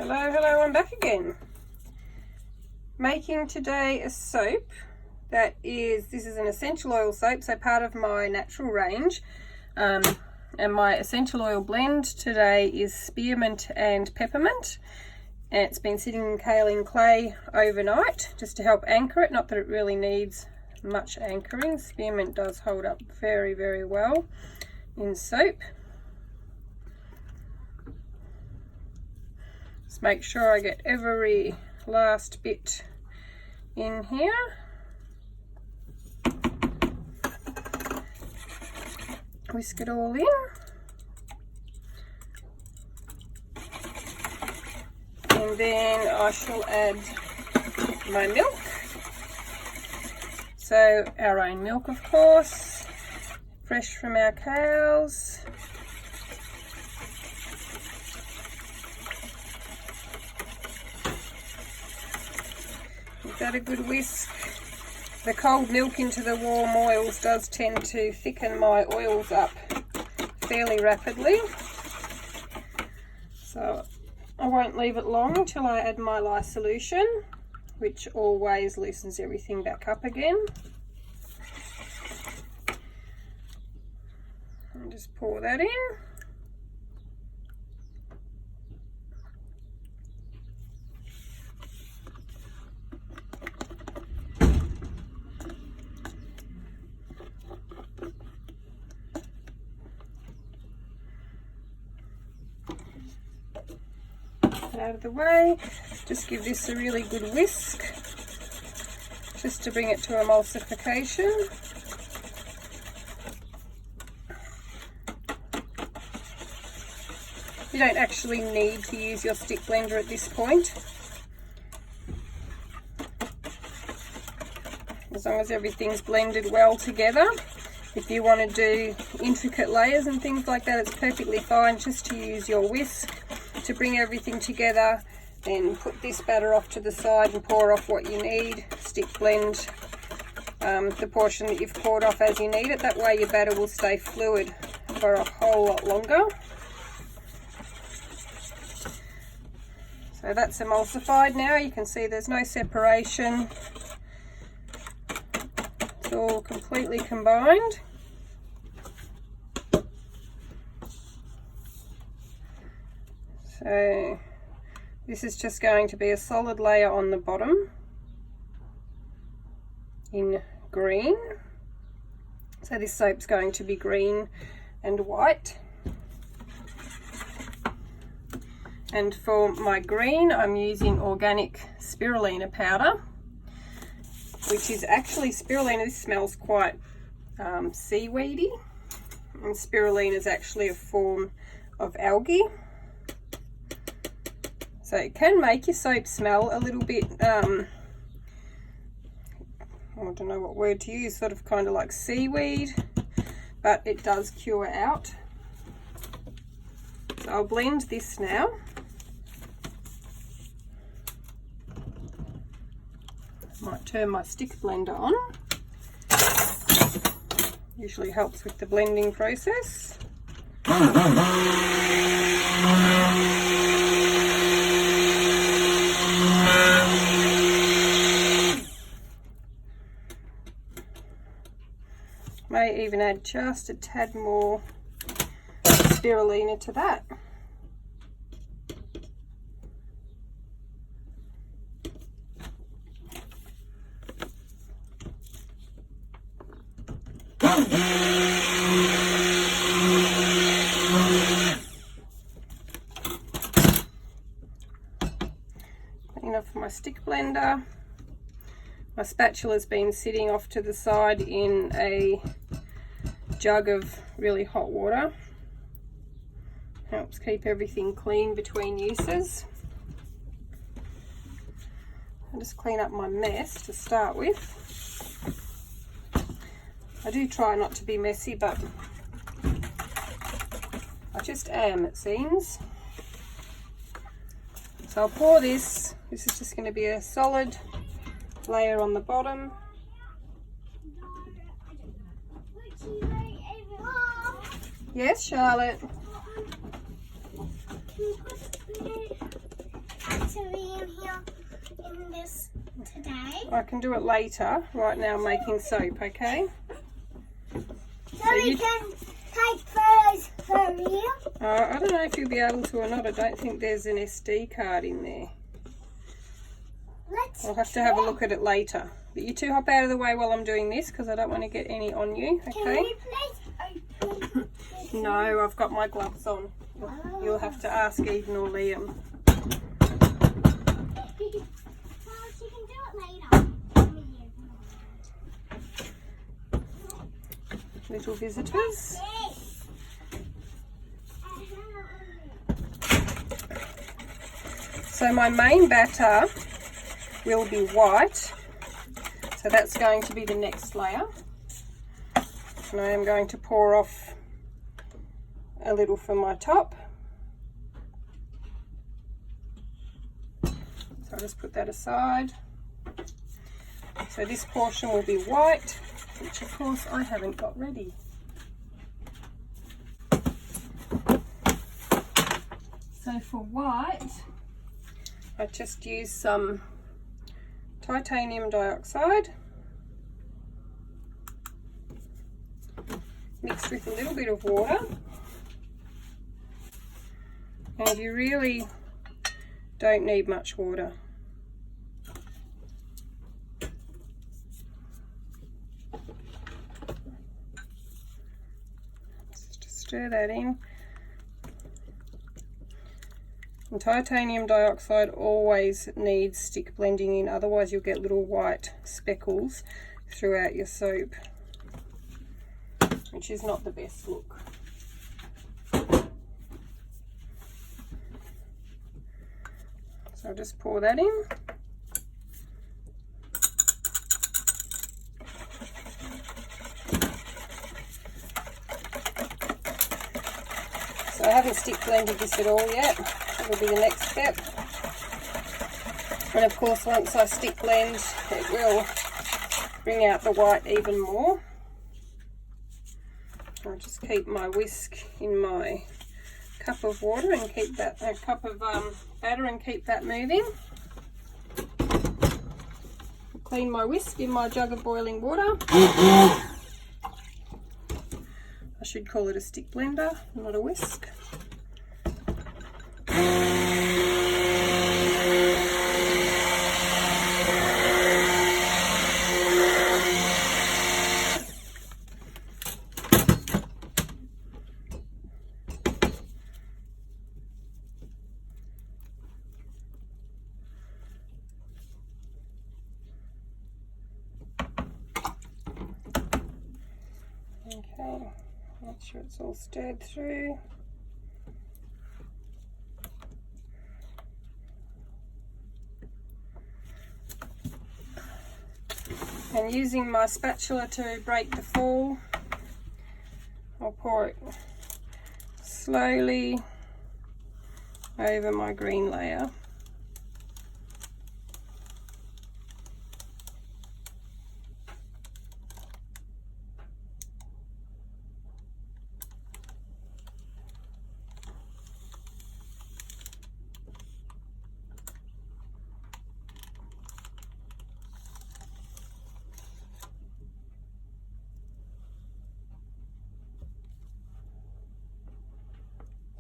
Hello, I'm back again. Making today a soap this is an essential oil soap, so part of my natural range. And my essential oil blend today is Spearmint and Peppermint. And it's been sitting in kaolin clay overnight just to help anchor it. Not that it really needs much anchoring. Spearmint does hold up very, very well in soap. Just make sure I get every last bit in here. Whisk it all in. And then I shall add my milk. So our own milk, of course, fresh from our cows. Give that a good whisk. The cold milk into the warm oils does tend to thicken my oils up fairly rapidly. So I won't leave it long until I add my lye solution, which always loosens everything back up again. And just pour that in. Out of the way, just give this a really good whisk just to bring it to emulsification. You don't actually need to use your stick blender at this point, as long as everything's blended well together. If you want to do intricate layers and things like that, it's perfectly fine just to use your whisk to bring everything together. Then put this batter off to the side and pour off what you need. Stick blend the portion that you've poured off as you need it. That way your batter will stay fluid for a whole lot longer. So that's emulsified now. You can see there's no separation. It's all completely combined. So this is just going to be a solid layer on the bottom in green. So this soap's going to be green and white. And for my green, I'm using organic spirulina powder, which is actually spirulina. This smells quite seaweedy, and spirulina is actually a form of algae. So it can make your soap smell a little bit, I don't know what word to use, sort of kind of like seaweed, but it does cure out. So I'll blend this now. Might turn my stick blender on. Usually helps with the blending process. May even add just a tad more spirulina to that. Clean off my stick blender. My spatula's been sitting off to the side in a jug of really hot water. Helps keep everything clean between uses. I'll just clean up my mess to start with. I do try not to be messy, but I just am, it seems. So I'll pour this. This is just going to be a solid layer on the bottom. Yes, Charlotte. today. I can do it later. Right now I'm making soap, okay? So we can take photos for you. I don't know if you'll be able to or not. I don't think there's an SD card in there. I'll have to have a look at it later. But you two hop out of the way while I'm doing this because I don't want to get any on you, okay? Can you please open this? No, I've got my gloves on. You'll have to ask Eden or Liam. Well, she can do it later. Little visitors. Yes. So my main batter will be white. So that's going to be the next layer. And I am going to pour off a little from my top. So I'll just put that aside. So this portion will be white, which of course I haven't got ready. So for white, I just use some titanium dioxide mixed with a little bit of water. And you really don't need much water. Just stir that in. And titanium dioxide always needs stick blending in, otherwise you'll get little white speckles throughout your soap, which is not the best look. So I'll just pour that in. So I haven't stick blended this at all yet. That'll be the next step. And of course once I stick blend it will bring out the white even more. I'll just keep my whisk in my cup of water and keep that cup of batter and keep that moving. Clean my whisk in my jug of boiling water. I should call it a stick blender, not a whisk. Okay, make sure it's all stirred through. And using my spatula to break the fall, I'll pour it slowly over my green layer.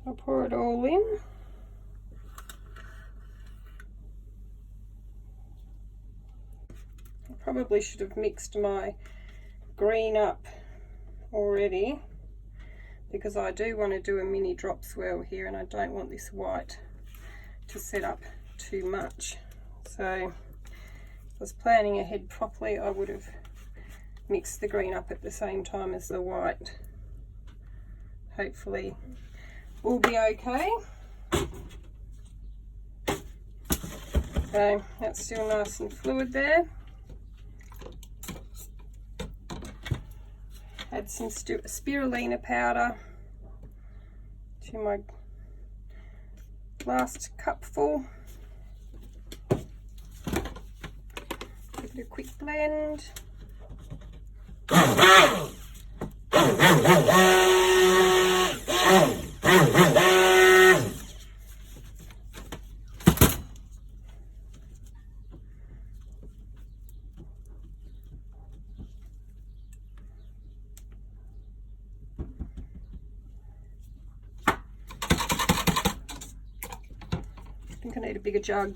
I'll pour it all in. I probably should have mixed my green up already because I do want to do a mini drop swirl here and I don't want this white to set up too much. So if I was planning ahead properly, I would have mixed the green up at the same time as the white. Hopefully will be okay. So that's still nice and fluid there. Add some spirulina powder to my last cupful. Give it a quick blend. think I need a bigger jug.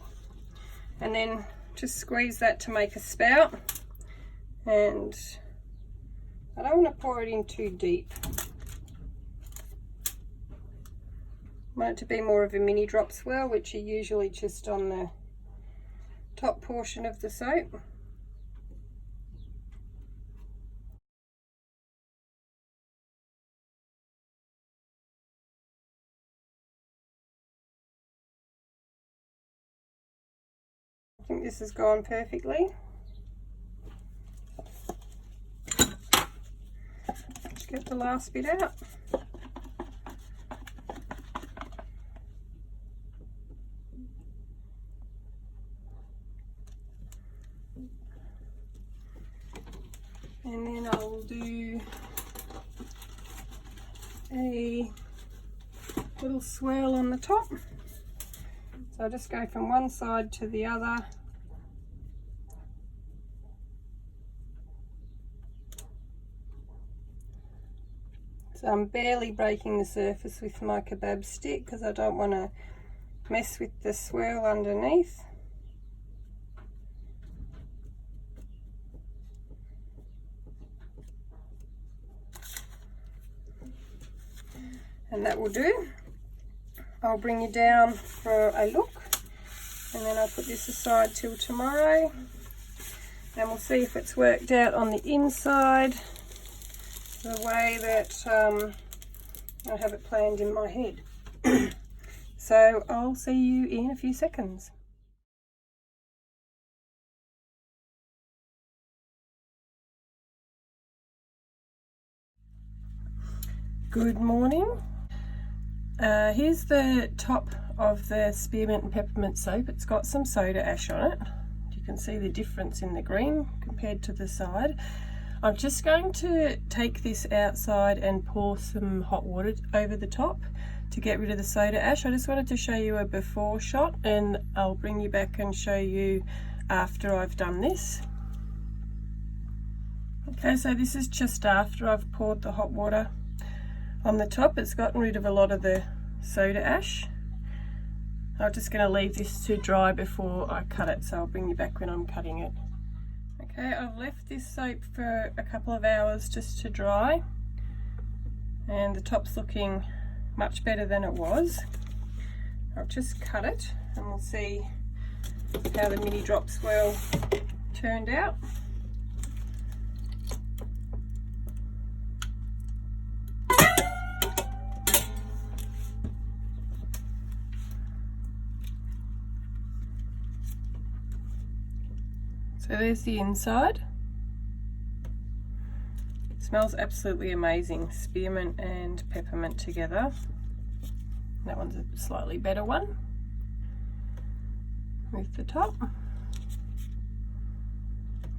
And then just squeeze that to make a spout. And I don't want to pour it in too deep. I want it to be more of a mini drop swirl, which are usually just on the top portion of the soap. I think this has gone perfectly. Just get the last bit out. And then I'll do a little swirl on the top. So I'll just go from one side to the other. So I'm barely breaking the surface with my kebab stick because I don't want to mess with the swirl underneath. And that will do. I'll bring you down for a look, and then I'll put this aside till tomorrow, and we'll see if it's worked out on the inside the way that I have it planned in my head. So I'll see you in a few seconds. Good morning. Here's the top of the Spearmint and Peppermint soap. It's got some soda ash on it. You can see the difference in the green compared to the side. I'm just going to take this outside and pour some hot water over the top to get rid of the soda ash. I just wanted to show you a before shot, and I'll bring you back and show you after I've done this. Okay, so this is just after I've poured the hot water on the top. It's gotten rid of a lot of the soda ash. I'm just going to leave this to dry before I cut it, so I'll bring you back when I'm cutting it. Okay, I've left this soap for a couple of hours just to dry, and the top's looking much better than it was. I'll just cut it and we'll see how the mini drop swirl turned out. So there's the inside. It smells absolutely amazing. Spearmint and peppermint together. That one's a slightly better one with the top.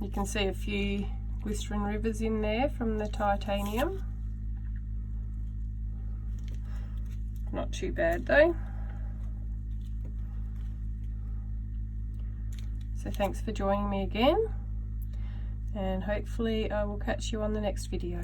You can see a few glycerin rivers in there from the titanium. Not too bad though. So thanks for joining me again, and hopefully I will catch you on the next video.